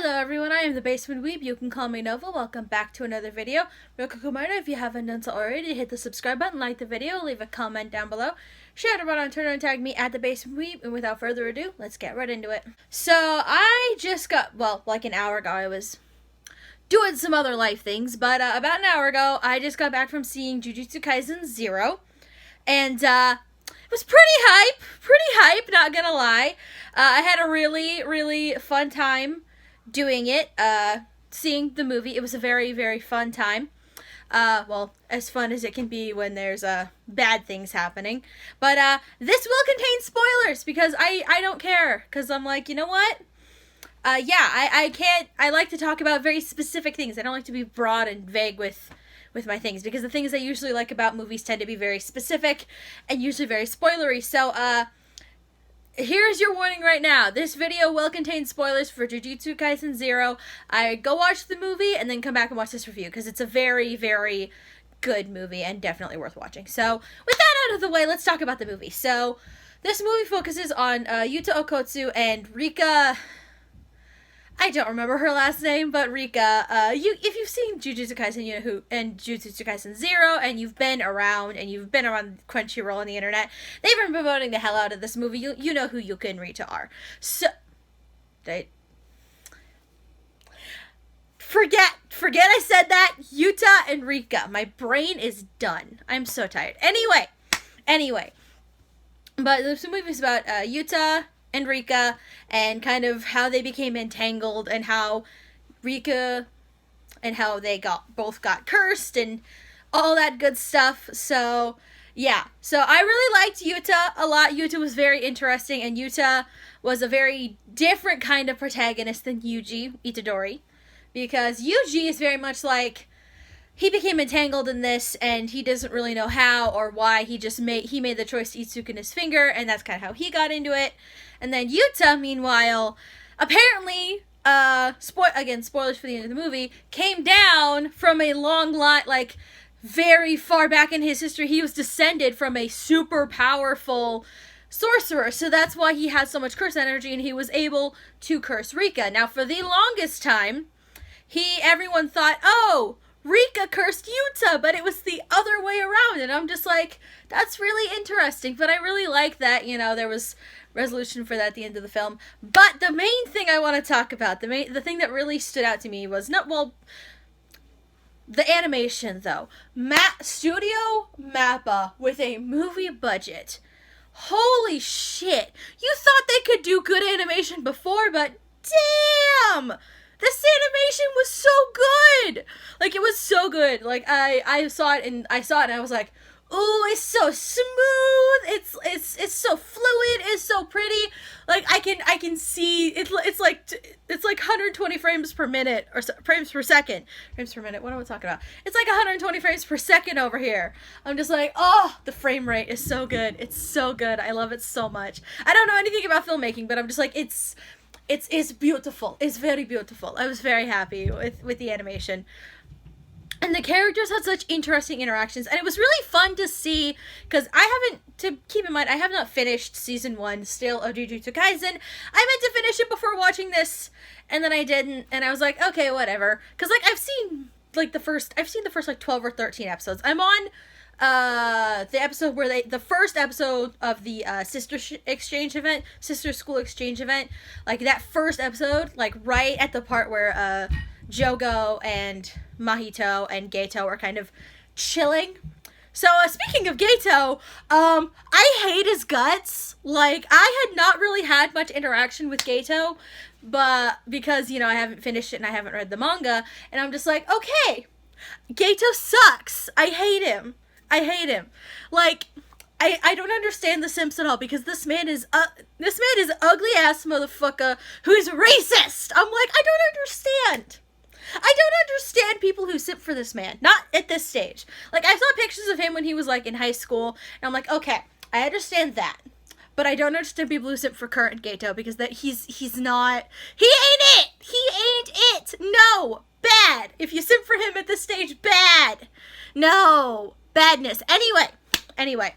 Hello everyone, I am the Basement Weeb. You can call me Nova. Welcome back to another video. Real quick reminder, if you haven't done so already, hit the subscribe button, like the video, leave a comment down below, share it around on Twitter, and tag me at the Basement Weeb. And without further ado, let's get right into it. So I just got, well, like an hour ago, I was doing some other life things, but about an hour ago, I just got back from seeing Jujutsu Kaisen 0, and it was pretty hype, not gonna lie. I had a really fun time doing it, seeing the movie. It was a very fun time. Well, as fun as it can be when there's bad things happening. But this will contain spoilers because I don't care, because I'm like, you know what? I like to talk about very specific things. I don't like to be broad and vague with my things, because the things I usually like about movies tend to be very specific and usually very spoilery. So, here's your warning right now. This video will contain spoilers for Jujutsu Kaisen 0. Go watch the movie and then come back and watch this review, because it's a very good movie and definitely worth watching. So, with that out of the way, let's talk about the movie. So, this movie focuses on Yuta Okotsu and Rika. I don't remember her last name, but Rika, if you've seen Jujutsu Kaisen, you know who, and Jujutsu Kaisen 0, and you've been around Crunchyroll on the internet, they've been promoting the hell out of this movie. You know who Yuka and Rita are. So, forget I said that. Yuta and Rika. My brain is done. I'm so tired. Anyway. But this movie is about Yuta and Rika, and kind of how they became entangled, and how Rika and how they both got cursed and all that good stuff. So yeah, so I really liked Yuta a lot. Yuta was very interesting, and Yuta was a very different kind of protagonist than Yuji Itadori, because Yuji is very much like, he became entangled in this, and he doesn't really know how or why. He made the choice to eat Sukuna's finger, and that's kind of how he got into it. And then Yuta, meanwhile, apparently, spoilers for the end of the movie, came down from a long line, like, very far back in his history. He was descended from a super powerful sorcerer, so that's why he had so much curse energy, and he was able to curse Rika. Now, for the longest time, everyone thought, oh, Rika cursed Yuta, but it was the other way around, and I'm just like, that's really interesting. But I really like that, there was resolution for that at the end of the film. But the main thing I want to talk about, the thing that really stood out to me was the animation, though. Studio Mappa with a movie budget. Holy shit! You thought they could do good animation before, but damn! This animation was so good! Like, it was so good. Like, I saw it and I was like, ooh, it's so smooth. It's so fluid. It's so pretty. Like, I can see it's like 120 frames per minute, or frames per second. Frames per minute. What am I talking about? It's like 120 frames per second over here. I'm just like, oh, the frame rate is so good. It's so good. I love it so much. I don't know anything about filmmaking, but I'm just like, it's beautiful. It's very beautiful. I was very happy with the animation. And the characters had such interesting interactions, and it was really fun to see, because keep in mind, I have not finished season 1 still of Jujutsu Kaisen. I meant to finish it before watching this, and then I didn't, and I was like, okay, whatever. Because, like, I've seen the first 12 or 13 episodes. I'm on the episode where the first episode of the sister school exchange event, like, that first episode, like, right at the part where Jogo and Mahito and Geto are kind of chilling. So, speaking of Geto, I hate his guts. Like, I had not really had much interaction with Geto, but because, I haven't finished it and I haven't read the manga, and I'm just like, okay, Geto sucks. I hate him. Like, I don't understand the Simps at all, because this man is ugly ass motherfucker who's racist. I'm like, I don't understand people who simp for this man. Not at this stage. Like, I saw pictures of him when he was, like, in high school, and I'm like, okay, I understand that. But I don't understand people who simp for current Geto, because he's not, he ain't it! No! Bad! If you simp for him at this stage, bad! No! Badness. Anyway.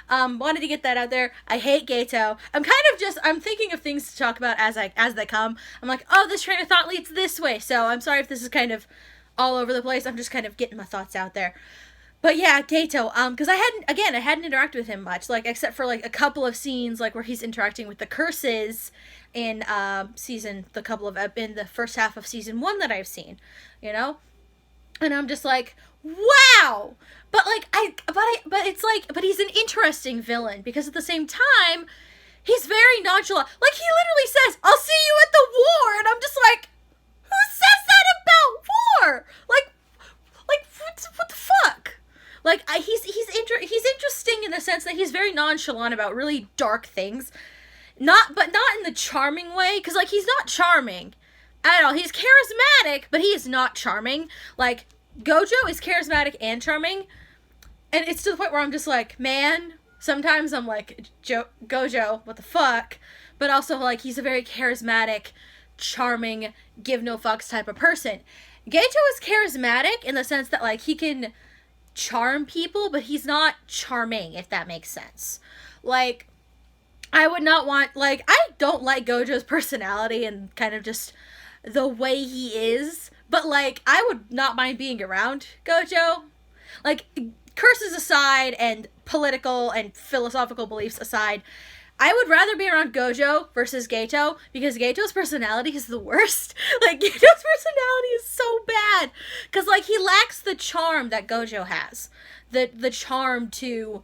Wanted to get that out there. I hate Gato. I'm thinking of things to talk about as they come. I'm like, oh, this train of thought leads this way. So I'm sorry if this is kind of all over the place. I'm just kind of getting my thoughts out there. But yeah, Gato, because I hadn't interacted with him much, like, except for, like, a couple of scenes, like, where he's interacting with the curses in, in the first half of season 1 that I've seen, you know? And I'm just like, wow! But, like, but he's an interesting villain, because at the same time, he's very nonchalant. Like, he literally says, I'll see you at the war! And I'm just like, who says that about war? Like, what the fuck? Like, he's interesting in the sense that he's very nonchalant about really dark things. But not in the charming way, because, like, he's not charming at all. He's charismatic, but he is not charming. Like, Gojo is charismatic and charming, and it's to the point where I'm just like, man, sometimes I'm like, Gojo, what the fuck? But also, like, he's a very charismatic, charming, give no fucks type of person. Gato is charismatic in the sense that, like, he can charm people, but he's not charming, if that makes sense. Like, I would not want, like, I don't like Gojo's personality and kind of just the way he is, but, like, I would not mind being around Gojo. Like, curses aside and political and philosophical beliefs aside, I would rather be around Gojo versus Gato, because Gato's personality is the worst. Like, Gato's personality is so bad, because, like, he lacks the charm that Gojo has. The charm to,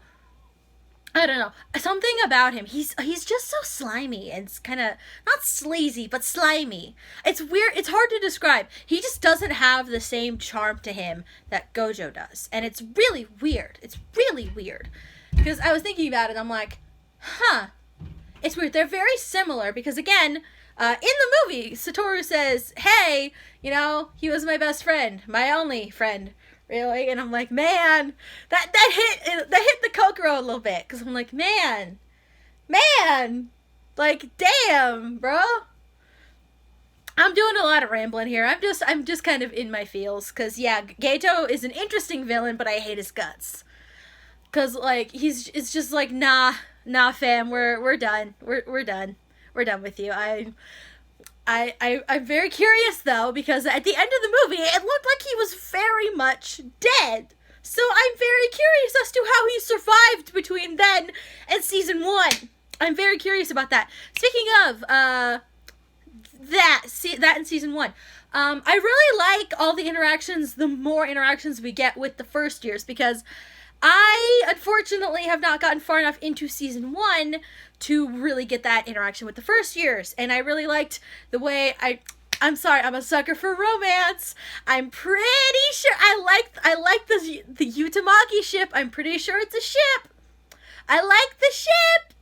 I don't know, something about him. He's just so slimy and kind of, not sleazy, but slimy. It's weird, it's hard to describe. He just doesn't have the same charm to him that Gojo does. And it's really weird. It's really weird. Because I was thinking about it, I'm like, huh. It's weird. They're very similar because, again, in the movie, Satoru says, hey, you know, he was my best friend, my only friend, really. And I'm like, man, that hit the Kokoro a little bit, because I'm like, man, like, damn, bro. I'm doing a lot of rambling here. I'm just kind of in my feels, because, yeah, Gato is an interesting villain, but I hate his guts. Because, like, it's just like, nah, fam, we're done. We're done. We're done with you. I'm very curious, though, because at the end of the movie, it looked like he was very much dead. So I'm very curious as to how he survived between then and season 1. I'm very curious about that. Speaking of, that in season 1. I really like all the interactions, the more interactions we get with the first years, because I, unfortunately, have not gotten far enough into season 1 to really get that interaction with the first years. And I really liked the way I'm sorry, I'm a sucker for romance. I'm pretty sure I like the Utamaki ship. I'm pretty sure it's a ship. I like the ship.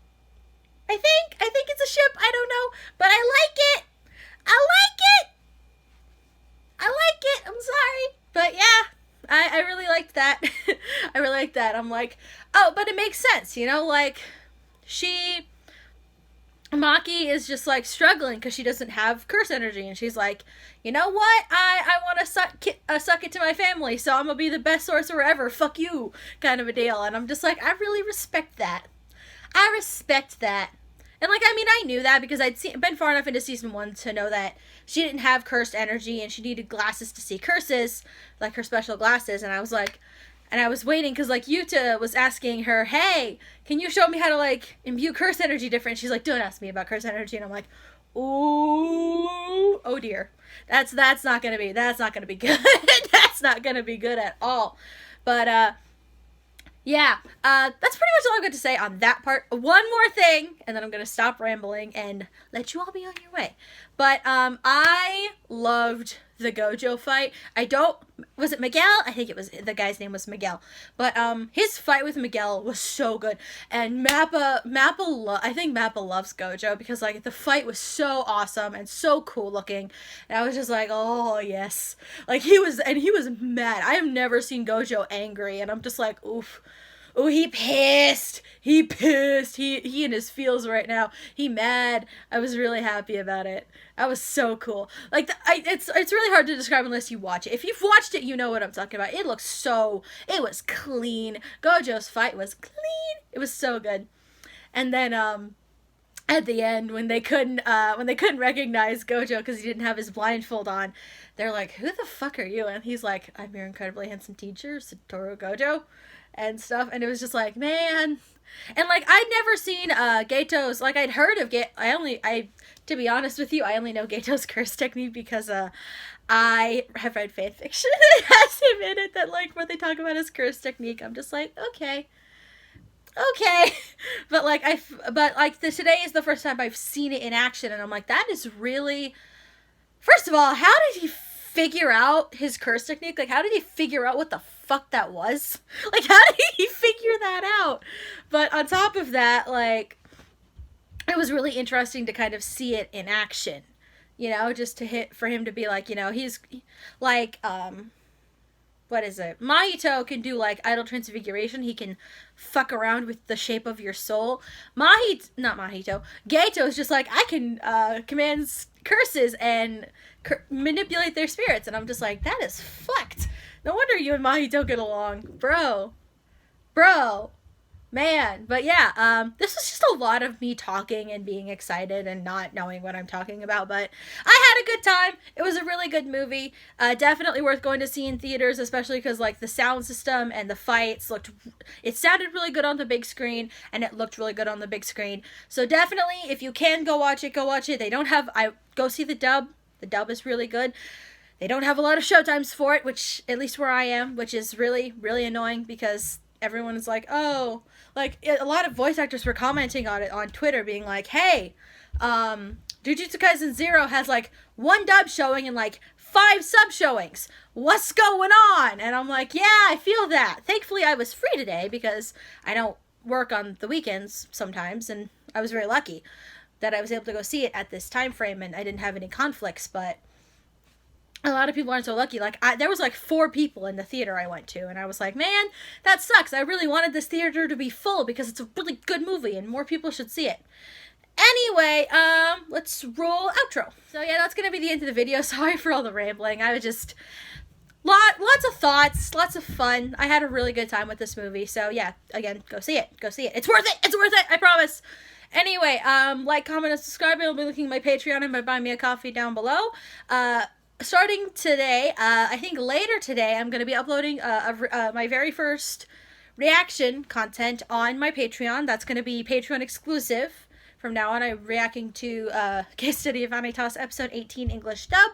I think it's a ship. I don't know, but I like it. I'm sorry. But yeah. I really liked that. I really liked that. I'm like, oh, but it makes sense, you know? Like, Maki is just, like, struggling because she doesn't have curse energy. And she's like, you know what? I want to suck it to my family, so I'm going to be the best sorcerer ever. Fuck you, kind of a deal. And I'm just like, I really respect that. I respect that. And, like, I mean, I knew that because I'd been far enough into season 1 to know that she didn't have cursed energy and she needed glasses to see curses, like her special glasses. And I was like, and I was waiting because, like, Yuta was asking her, hey, can you show me how to, like, imbue curse energy different? She's like, don't ask me about curse energy. And I'm like, ooh, oh dear. That's not going to be good. That's not going to be good at all. But, yeah, that's pretty much all I've got to say on that part. One more thing, and then I'm going to stop rambling and let you all be on your way. But, I loved the Gojo fight. Was it Miguel? I think the guy's name was Miguel. But, his fight with Miguel was so good. And I think Mappa loves Gojo because, like, the fight was so awesome and so cool looking. And I was just like, oh, yes. Like, he was mad. I have never seen Gojo angry, and I'm just like, oof. Oh, he pissed. He pissed. He in his feels right now. He mad. I was really happy about it. That was so cool. Like it's really hard to describe unless you watch it. If you've watched it, you know what I'm talking about. It looks so. It was clean. Gojo's fight was clean. It was so good. And then at the end when they couldn't recognize Gojo because he didn't have his blindfold on, they're like, "Who the fuck are you?" And he's like, "I'm your incredibly handsome teacher, Satoru Gojo," and stuff. And it was just like, man. And like I'd never seen Gato's, like I'd heard of I to be honest with you, I only know Gato's curse technique because I have read fan fiction that has him in it that like when they talk about his curse technique, I'm just like, okay. But like today is the first time I've seen it in action, and I'm like, that is really. First of all, how did he figure out his curse technique? Like, how did he figure out what the fuck that was? Like, how did he figure that out? But on top of that, like, it was really interesting to kind of see it in action. You know, just for him to be like, you know, he's like, what is it? Mahito can do like idle transfiguration. He can fuck around with the shape of your soul. Gato is just like, I can command curses and manipulate their spirits. And I'm just like, that is fucked. No wonder you and Mahito get along. Bro. Man. But yeah, this was just a lot of me talking and being excited and not knowing what I'm talking about. But I had a good time. It was a really good movie. Definitely worth going to see in theaters, especially because like the sound system and the fights it sounded really good on the big screen and it looked really good on the big screen. So definitely, if you can go watch it, go watch it. Go see the dub. The dub is really good. They don't have a lot of showtimes for it, which at least where I am, which is really, really annoying because everyone is like, oh, like a lot of voice actors were commenting on it on Twitter being like, hey, Jujutsu Kaisen 0 has like 1 dub showing and like 5 sub showings. What's going on? And I'm like, yeah, I feel that. Thankfully I was free today because I don't work on the weekends sometimes, and I was very lucky that I was able to go see it at this time frame and I didn't have any conflicts. But a lot of people aren't so lucky. Like, there was like 4 people in the theater I went to, and I was like, man, that sucks. I really wanted this theater to be full because it's a really good movie and more people should see it. Anyway, let's roll outro. So yeah, that's gonna be the end of the video. Sorry for all the rambling. I was just lots of thoughts, lots of fun. I had a really good time with this movie. So yeah, again, go see it. It's worth it. I promise. Anyway, like, comment, and subscribe. I'll be linking my Patreon and my Buy Me a Coffee down below. Starting today, I think later today, I'm going to be uploading my very first reaction content on my Patreon. That's going to be Patreon exclusive. From now on, I'm reacting to Case Study of Vanitas episode 18 English dub.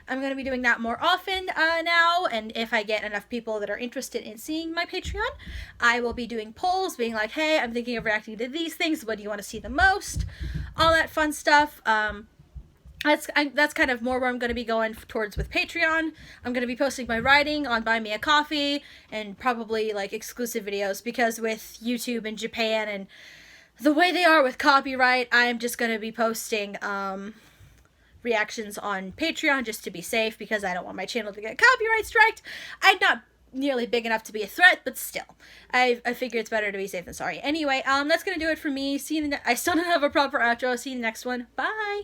I'm going to be doing that more often now, and if I get enough people that are interested in seeing my Patreon, I will be doing polls, being like, hey, I'm thinking of reacting to these things, what do you want to see the most? All that fun stuff. That's kind of more where I'm going to be going towards with Patreon. I'm going to be posting my writing on Buy Me a Coffee, and probably like exclusive videos, because with YouTube in Japan and the way they are with copyright, I'm just going to be posting reactions on Patreon just to be safe, because I don't want my channel to get copyright striked. I'm not nearly big enough to be a threat, but still, I figure it's better to be safe than sorry. Anyway, that's gonna do it for me. I still don't have a proper outro. See you in the next one. Bye.